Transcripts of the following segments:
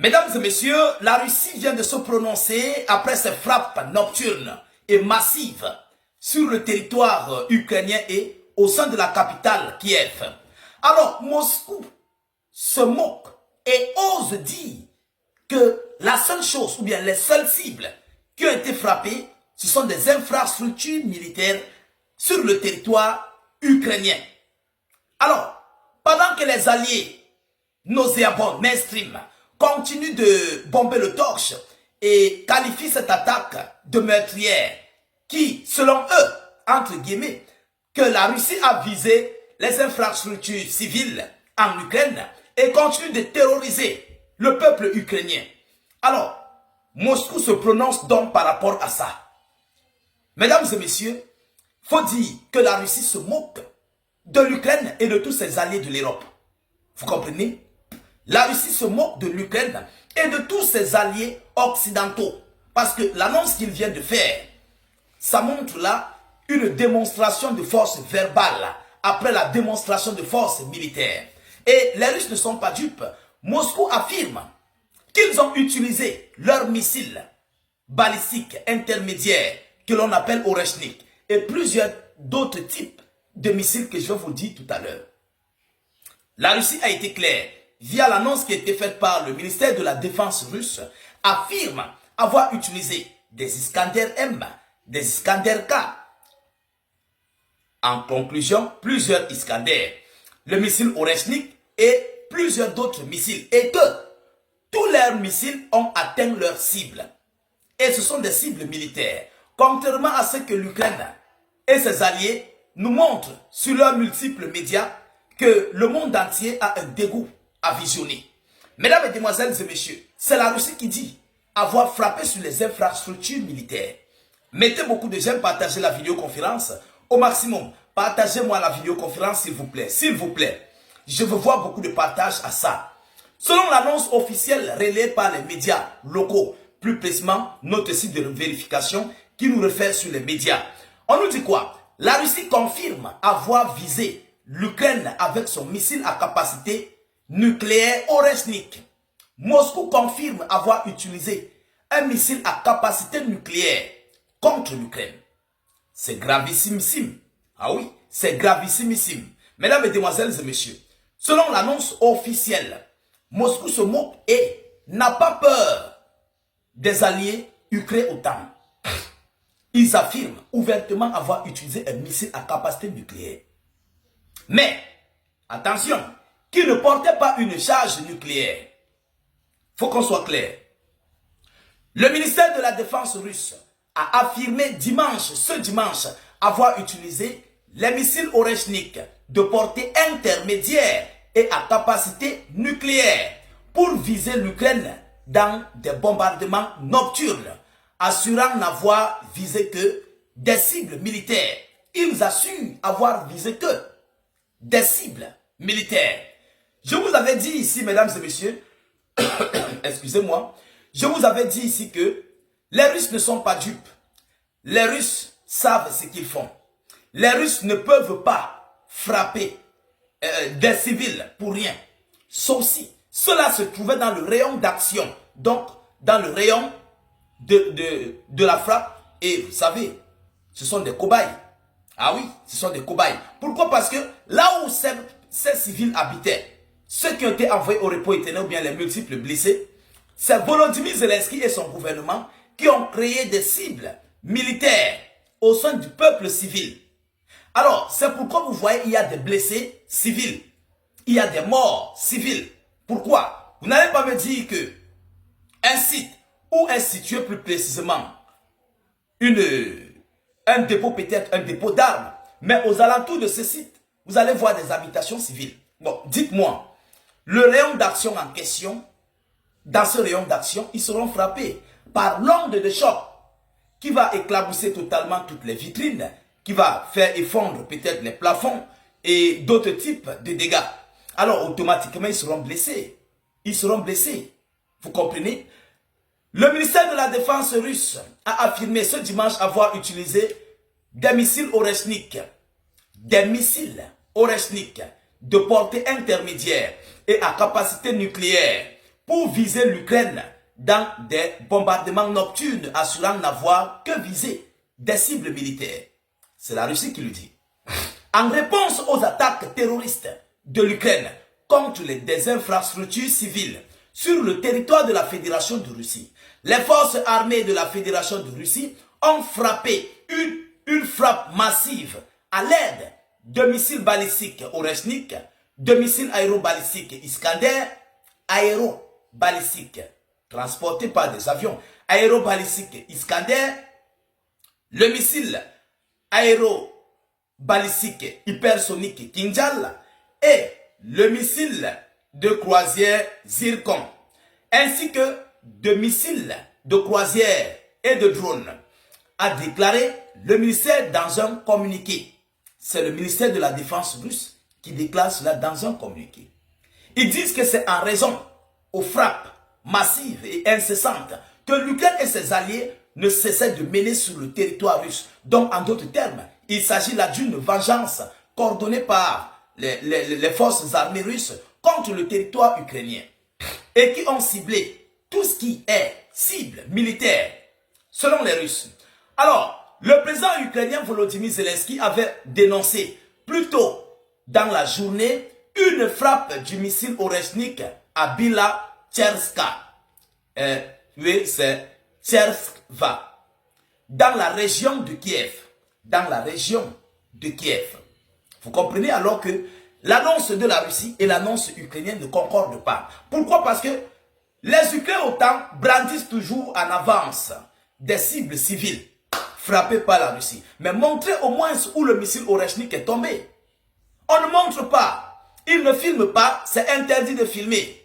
Mesdames et messieurs, la Russie vient de se prononcer après ses frappes nocturnes et massives sur le territoire ukrainien et au sein de la capitale Kiev. Alors, Moscou se moque et ose dire que la seule chose ou bien les seules cibles qui ont été frappées, ce sont des infrastructures militaires sur le territoire ukrainien. Alors, pendant que les alliés nauséabonds, mainstream, continuent de bomber le torche et qualifient cette attaque de meurtrière qui, selon eux, entre guillemets, que la Russie a visé les infrastructures civiles en Ukraine et continue de terroriser le peuple ukrainien. Alors, Moscou se prononce donc par rapport à ça. Mesdames et messieurs, il faut dire que la Russie se moque de l'Ukraine et de tous ses alliés de l'Europe. Vous comprenez? La Russie se moque de l'Ukraine et de tous ses alliés occidentaux. Parce que l'annonce qu'il vient de faire, ça montre là une démonstration de force verbale après la démonstration de force militaire. Et les Russes ne sont pas dupes. Moscou affirme qu'ils ont utilisé leurs missiles balistiques intermédiaires que l'on appelle Oreshnik et plusieurs d'autres types de missiles que je vais vous dire tout à l'heure. La Russie a été claire via l'annonce qui a été faite par le ministère de la Défense russe, affirme avoir utilisé des Iskander M, des Iskander K. En conclusion, plusieurs Iskander, le missile Oreshnik et plusieurs d'autres missiles. Et que tous leurs missiles ont atteint leur cible. Et ce sont des cibles militaires. Contrairement à ce que l'Ukraine et ses alliés nous montrent sur leurs multiples médias, que le monde entier a un dégoût à visionner. Mesdames, et Mesdemoiselles et messieurs, c'est la Russie qui dit avoir frappé sur les infrastructures militaires. Mettez beaucoup de j'aime, partagez la vidéoconférence au maximum. Partagez-moi la vidéoconférence s'il vous plaît. S'il vous plaît, je veux voir beaucoup de partage à ça. Selon l'annonce officielle relayée par les médias locaux, plus précisément notre site de vérification qui nous réfère sur les médias, on nous dit quoi? La Russie confirme avoir visé l'Ukraine avec son missile à capacité nucléaire Oreshnik. Moscou confirme avoir utilisé un missile à capacité nucléaire contre l'Ukraine. C'est gravissime. Ah oui, c'est gravissime. Mesdames, Mesdemoiselles et messieurs, selon l'annonce officielle, Moscou se moque et n'a pas peur des alliés ukrainiens-OTAN. Ils affirment ouvertement avoir utilisé un missile à capacité nucléaire. Mais, attention, qui ne portait pas une charge nucléaire. Faut qu'on soit clair. Le ministère de la Défense russe a affirmé ce dimanche, avoir utilisé les missiles Oreshnik de portée intermédiaire et à capacité nucléaire pour viser l'Ukraine dans des bombardements nocturnes, assurant n'avoir visé que des cibles militaires. Ils assurent avoir visé que des cibles militaires. Je vous avais dit ici, mesdames et messieurs, excusez-moi, je vous avais dit ici que les Russes ne sont pas dupes. Les Russes savent ce qu'ils font. Les Russes ne peuvent pas frapper des civils pour rien. Sauf si cela se trouvait dans le rayon d'action, donc dans le rayon de la frappe. Et vous savez, ce sont des cobayes. Ah oui, ce sont des cobayes. Pourquoi? Parce que là où ces civils habitaient, ceux qui ont été envoyés au repos éternel ou bien les multiples blessés, c'est Volodymyr Zelensky et son gouvernement qui ont créé des cibles militaires au sein du peuple civil. Alors, c'est pourquoi vous voyez, il y a des blessés civils. Il y a des morts civils. Pourquoi? Vous n'allez pas me dire que un site où est situé plus précisément un dépôt, peut-être un dépôt d'armes, mais aux alentours de ce site, vous allez voir des habitations civiles. Bon, dites-moi, le rayon d'action en question, dans ce rayon d'action, ils seront frappés par l'onde de choc qui va éclabousser totalement toutes les vitrines, qui va faire effondre peut-être les plafonds et d'autres types de dégâts. Alors, automatiquement, ils seront blessés. Ils seront blessés. Vous comprenez? Le ministère de la Défense russe a affirmé ce dimanche avoir utilisé des missiles Oreshnik. Des missiles Oreshnik de portée intermédiaire et à capacité nucléaire pour viser l'Ukraine dans des bombardements nocturnes assurant n'avoir que viser des cibles militaires. C'est la Russie qui le dit. En réponse aux attaques terroristes de l'Ukraine contre des infrastructures civiles sur le territoire de la Fédération de Russie, les forces armées de la Fédération de Russie ont frappé une frappe massive à l'aide de missiles balistiques Oreshnik, de missiles aérobalistiques Iskander, aérobalistiques transportés par des avions, aérobalistiques Iskander, le missile aérobalistique hypersonique Kinjal et le missile de croisière Zircon, ainsi que de missiles de croisière et de drones, a déclaré le ministère dans un communiqué. C'est le ministère de la Défense russe qui déclare cela dans un communiqué. Ils disent que c'est en raison aux frappes massives et incessantes que l'Ukraine et ses alliés ne cessaient de mener sur le territoire russe. Donc, en d'autres termes, il s'agit là d'une vengeance coordonnée par les forces armées russes contre le territoire ukrainien et qui ont ciblé tout ce qui est cible militaire, selon les Russes. Alors, le président ukrainien Volodymyr Zelensky avait dénoncé plus tôt dans la journée une frappe du missile Oreshnik à Bila Tcherska. Oui, c'est Tcherskva, dans la région de Kiev. Dans la région de Kiev. Vous comprenez alors que l'annonce de la Russie et l'annonce ukrainienne ne concordent pas. Pourquoi? Parce que les Ukrainiens autant brandissent toujours en avance des cibles civiles frappées par la Russie. Mais montrez au moins où le missile Oreshnik est tombé. On ne montre pas. Ils ne filment pas. C'est interdit de filmer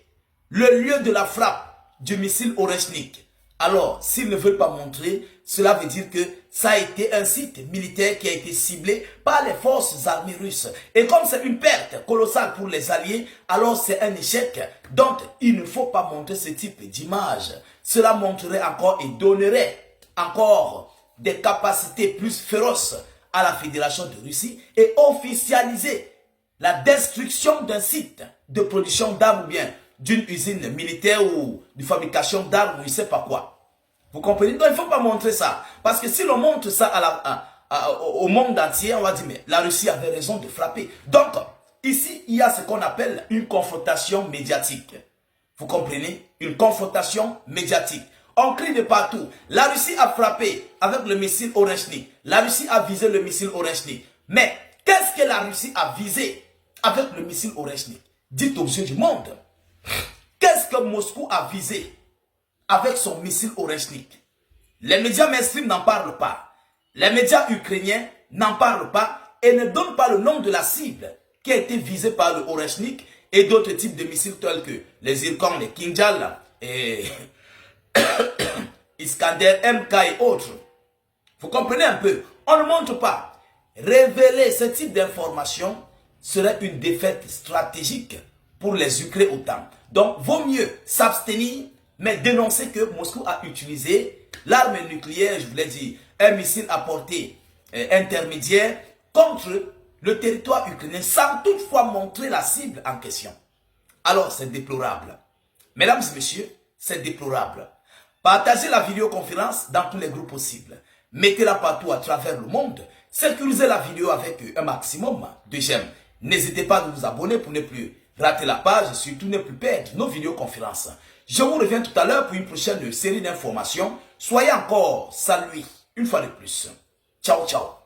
le lieu de la frappe du missile Oreshnik. Alors, s'ils ne veulent pas montrer, cela veut dire que ça a été un site militaire qui a été ciblé par les forces armées russes. Et comme c'est une perte colossale pour les alliés, alors c'est un échec. Donc, il ne faut pas montrer ce type d'image. Cela montrerait encore et donnerait encore des capacités plus féroces à la Fédération de Russie et officialiser la destruction d'un site de production d'armes ou bien d'une usine militaire ou de fabrication d'armes ou je ne sais pas quoi. Vous comprenez? Donc il ne faut pas montrer ça. Parce que si l'on montre ça au monde entier, on va dire, mais la Russie avait raison de frapper. Donc, ici, il y a ce qu'on appelle une confrontation médiatique. Vous comprenez? Une confrontation médiatique. On crie de partout. La Russie a frappé avec le missile Oreshnik. La Russie a visé le missile Oreshnik. Mais qu'est-ce que la Russie a visé avec le missile Oreshnik? Dites aux yeux du monde. Qu'est-ce que Moscou a visé avec son missile Oreshnik? Les médias mainstream n'en parlent pas. Les médias ukrainiens n'en parlent pas et ne donnent pas le nom de la cible qui a été visée par le Oreshnik et d'autres types de missiles tels que les Zircon, les Kinjal et Iskander, MK et autres. Vous comprenez un peu? On ne montre pas. Révéler ce type d'information serait une défaite stratégique pour les Ukrainiens autant. Donc, vaut mieux s'abstenir, mais dénoncer que Moscou a utilisé l'arme nucléaire, je vous l'ai dit, un missile à portée intermédiaire contre le territoire ukrainien sans toutefois montrer la cible en question. Alors, c'est déplorable. Mesdames et messieurs, c'est déplorable. Partagez la vidéoconférence dans tous les groupes possibles. Mettez-la partout à travers le monde. Sécurisez la vidéo avec un maximum de j'aime. N'hésitez pas à vous abonner pour ne plus rater la page et surtout ne plus perdre nos vidéoconférences. Je vous reviens tout à l'heure pour une prochaine série d'informations. Soyez encore salués une fois de plus. Ciao, ciao.